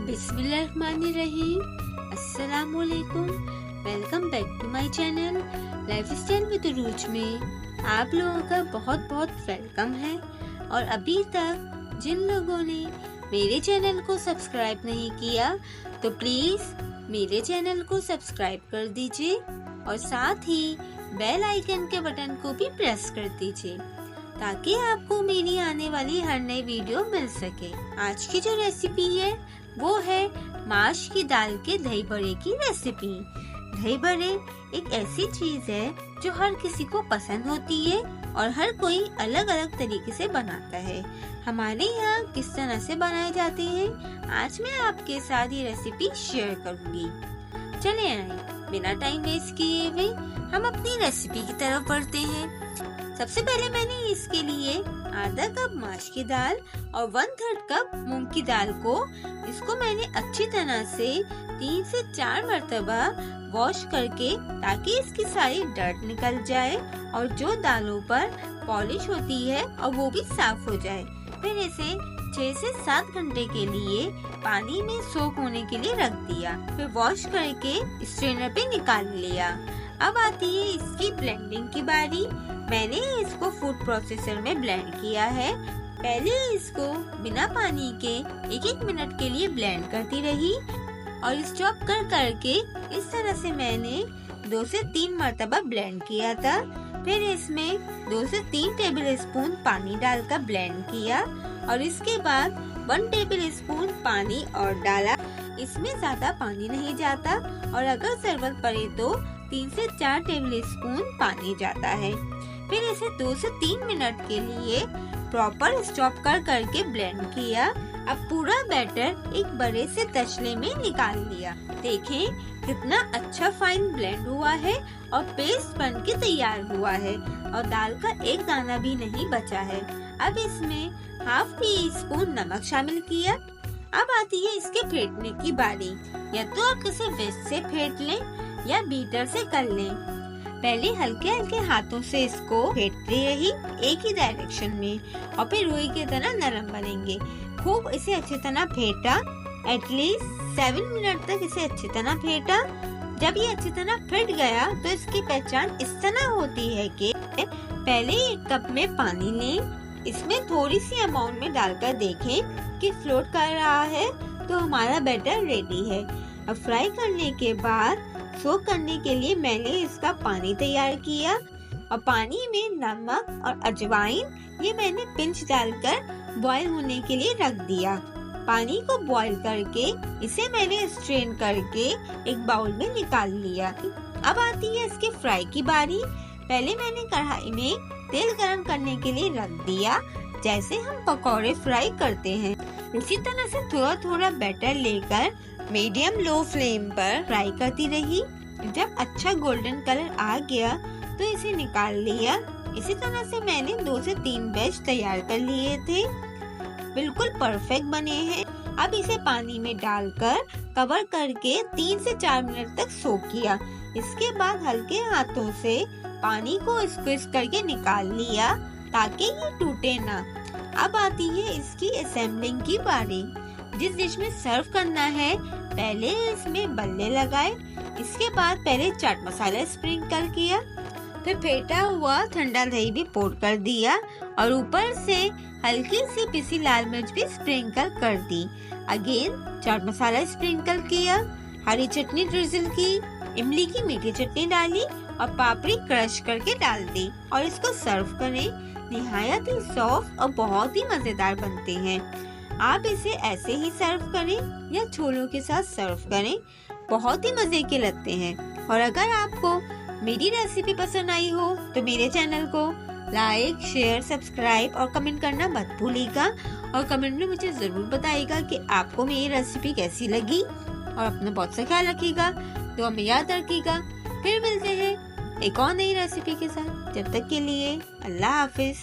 बिस्मिल्लाहिर्रहमानिर्रहीम। अस्सलामुअलैकुम। Welcome back to my channel lifestyle with रूज में आप लोगों का बहुत बहुत वेलकम है। और अभी तक जिन लोगों ने मेरे चैनल को सब्सक्राइब नहीं किया तो प्लीज मेरे चैनल को सब्सक्राइब कर दीजिए और साथ ही बेल आइकन के बटन को भी प्रेस कर दीजिए ताकि आपको मेरी आने वाली हर नई वीडियो मिल सके। आज की जो रेसिपी है वो है माश की दाल के दही बड़े की रेसिपी। दही बड़े एक ऐसी चीज है जो हर किसी को पसंद होती है और हर कोई अलग अलग तरीके से बनाता है। हमारे यहाँ किस तरह से बनाए जाते हैं आज मैं आपके साथ ये रेसिपी शेयर करूँगी। चले आए बिना टाइम वेस्ट किए हुए हम अपनी रेसिपी की तरफ बढ़ते हैं। सबसे पहले मैंने इसके लिए आधा कप माश की दाल और 1/3 कप मूंग की दाल इसको मैंने अच्छी तरह से 3 से 4 मरतबा वॉश करके ताकि इसकी सारी डर्ट निकल जाए और जो दालों पर पॉलिश होती है और वो भी साफ हो जाए। फिर इसे 6 से 7 घंटे के लिए पानी में सोक होने के लिए रख दिया। फिर वॉश करके स्ट्रेनर पे निकाल लिया। अब आती है इसकी ब्लेंडिंग की बारी। मैंने इसको फूड प्रोसेसर में ब्लेंड किया है। पहले इसको बिना पानी के 1-1 मिनट के लिए ब्लेंड करती रही और स्टॉप करके इस तरह से मैंने 2 से 3 मरतबा ब्लेंड किया था। फिर इसमें 2 से 3 टेबल स्पून पानी डालकर ब्लेंड किया और इसके बाद 1 टेबल स्पून पानी और डाला। इसमें ज्यादा पानी नहीं जाता और अगर जरूरत पड़े तो 3 से 4 टेबल स्पून पानी जाता है। फिर इसे 2 से 3 मिनट के लिए प्रॉपर स्टॉप करके ब्लेंड किया। अब पूरा बैटर एक बड़े से तसले में निकाल लिया। देखें कितना अच्छा फाइन ब्लेंड हुआ है और पेस्ट बन के तैयार हुआ है और दाल का एक दाना भी नहीं बचा है। अब इसमें ½ टी स्पून नमक शामिल किया। अब आती है इसके फेंटने की बारी। या तो आप इसे विस्क से फेंट लें या बीटर से कर लें। पहले हल्के हल्के हाथों से इसको फेंटती रही एक ही डायरेक्शन में और फिर रुई की तरह नरम बनेंगे। खूब इसे अच्छी तरह फेंटा। एटलीस्ट 7 मिनट तक इसे अच्छी तरह फेंटा। जब ये अच्छी तरह फेंट गया तो इसकी पहचान इस तरह होती है कि पहले 1 कप में पानी लें, इसमें थोड़ी सी अमाउंट में डालकर देखें कि फ्लोट कर रहा है तो हमारा बैटर रेडी है। अब फ्राई करने के बाद सोक करने के लिए मैंने इसका पानी तैयार किया और पानी में नमक और अजवाइन ये मैंने पिंच डालकर बॉईल होने के लिए रख दिया। पानी को बॉईल करके इसे मैंने स्ट्रेन करके एक बाउल में निकाल लिया। अब आती है इसके फ्राई की बारी। पहले मैंने कढ़ाई में तेल गरम करने के लिए रख दिया जैसे हम पकौड़े फ्राई करते हैं। इसी तरह से थोड़ा थोड़ा बैटर लेकर मीडियम लो फ्लेम पर फ्राई करती रही। जब अच्छा गोल्डन कलर आ गया तो इसे निकाल लिया। इसी तरह से मैंने 2 से 3 बैच तैयार कर लिए थे। बिल्कुल परफेक्ट बने हैं। अब इसे पानी में डालकर कवर करके 3 से 4 मिनट तक सोक किया। इसके बाद हल्के हाथों से पानी को स्क्वीज करके निकाल लिया ताकि ये टूटे ना। अब आती है इसकी असेंबलिंग की बारी। जिस डिश में सर्व करना है पहले इसमें बल्ले लगाए। इसके बाद पहले चाट मसाला स्प्रिंकल किया। फिर फेंटा हुआ ठंडा दही भी पोर कर दिया और ऊपर से हल्की सी पिसी लाल मिर्च भी स्प्रिंकल कर दी। अगेन चाट मसाला स्प्रिंकल किया। हरी चटनी ड्रिजल की, इमली की मीठी चटनी डाली और पापड़ी क्रश करके डाल दी और इसको सर्व करें। निहायत ही सॉफ्ट और बहुत ही मजेदार बनते हैं। आप इसे ऐसे ही सर्व करें या छोलों के साथ सर्व करें, बहुत ही मजे के लगते हैं। और अगर आपको मेरी रेसिपी पसंद आई हो तो मेरे चैनल को लाइक, शेयर, सब्सक्राइब और कमेंट करना मत भूलिएगा। और कमेंट में मुझे जरूर बताइएगा कि आपको मेरी रेसिपी कैसी लगी। और अपना बहुत सा ख्याल रखिएगा, तो हमें याद रखिएगा। फिर मिलते हैं एक और नई रेसिपी के साथ। जब तक के लिए अल्लाह हाफिज।